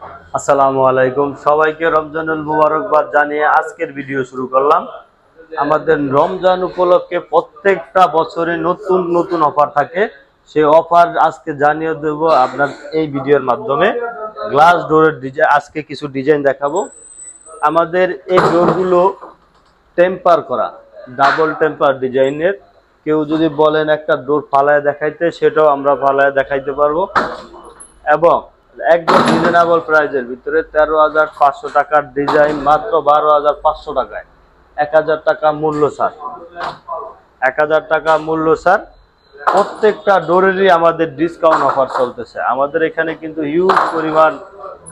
আসসালামু আলাইকুম, সবাইকে রমজানুল মুবারকবাদ জানিয়ে আজকের ভিডিও শুরু করলাম। আমাদের রমজান উপলক্ষে প্রত্যেকটা বছরে নতুন নতুন অফার থাকে। সেই অফার আজকে জানিয়ে দেব আপনার এই ভিডিওর মাধ্যমে। গ্লাস ডোরের ডিজাইন, আজকে কিছু ডিজাইন দেখাবো। আমাদের এই ডোরগুলো টেম্পার করা, ডাবল টেম্পার ডিজাইনের। কেউ যদি বলেন একটা ডোর ফালায় দেখাইতে, সেটাও আমরা ফালায় দেখাইতে পারবো। এবং একদম রিজনেবল প্রাইজের ভিতরে 13,500 টাকার ডিজাইন মাত্র 12,500 টাকায়। 1,000 টাকা মূল্য ছাড়, 1,000 টাকা মূল্য ছাড়। প্রত্যেকটা ডোরেরই আমাদের ডিসকাউন্ট অফার চলতেছে। আমাদের এখানে কিন্তু হিউজ পরিমাণ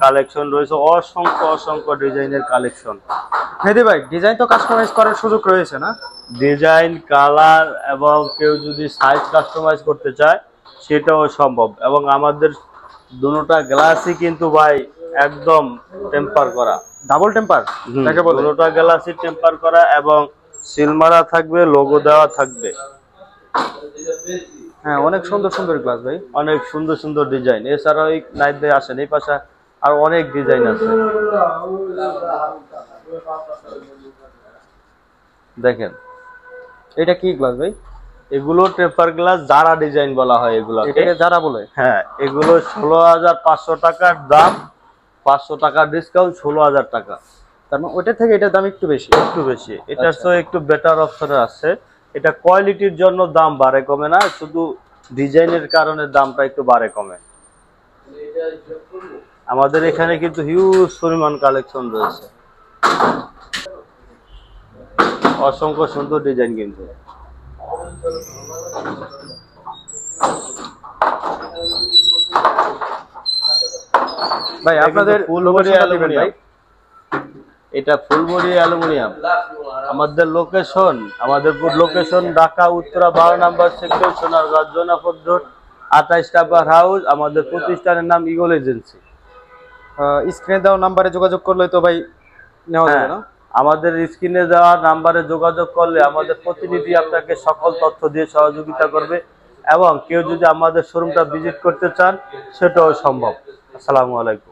কালেকশন রয়েছে, অসংখ্য অসংখ্য ডিজাইনের কালেকশন। মেহেদি ভাই, ডিজাইন তো কাস্টমাইজ করার সুযোগ রয়েছে না? ডিজাইন, কালার এবং কেউ যদি সাইজ কাস্টমাইজ করতে চায় সেটাও সম্ভব। এবং আমাদের দুটোটা গ্লাসই কিন্তু ভাই একদম টেম্পার করা, ডাবল টেম্পার যাকে বলে। দুটোটা গ্লাসই টেম্পার করা এবং সিল মারা থাকবে, লোগো দেওয়া থাকবে। হ্যাঁ, অনেক সুন্দর সুন্দর গ্লাস ভাই, অনেক সুন্দর সুন্দর ডিজাইন। এছাড়াও এই নাইট দিয়ে আসেন, এই পাশে আর অনেক ডিজাইন আছে। দেখেন এটা কি গ্লাস ভাই? এগুলো টেম্পার গ্লাস, জারা ডিজাইন বলা হয় এগুলো। এটাকে যারা বলে? হ্যাঁ, এগুলো 16,500 টাকার দাম, 500 টাকা ডিসকাউন্ট, 16,000 টাকা। তার মানে ওইটা থেকে এটার দাম একটু বেশি। একটু বেশি, এটার তো একটু বেটার অপশনে আছে। এটা কোয়ালিটির জন্য দাম বাড়ে কমে না, শুধু ডিজাইনের কারণে দামটা একটু বাড়ে কমে। আমাদের এখানে কিন্তু হিউজ পরিমাণ কালেকশন রয়েছে, অসংখ্য সুন্দর ডিজাইন। কিন্তু ভাই আপনাদের ফুলবডি ভাই? অ্যালুমিনিয়াম, এটা ফুলবডি অ্যালুমিনিয়াম। আমাদের লোকেশন ঢাকা উত্তরা 12 নম্বর সেক্টর, সোনারগাঁও, জোনাফর রোড, 28 টাকা হাউস। আমাদের প্রতিষ্ঠানের নাম ইগল এজেন্সি। স্ক্রিনে দেওয়া নাম্বারে যোগাযোগ করলে তো ভাই নেওয়া যাবে না? আমাদের স্ক্রিনে দেওয়া নাম্বারে যোগাযোগ করলে আমাদের প্রতিনিধি আপনাকে সকল তথ্য দিয়ে সহযোগিতা করবে। এবং কেউ যদি আমাদের শোরুমটা ভিজিট করতে চান সেটাও সম্ভব। আসসালামু আলাইকুম।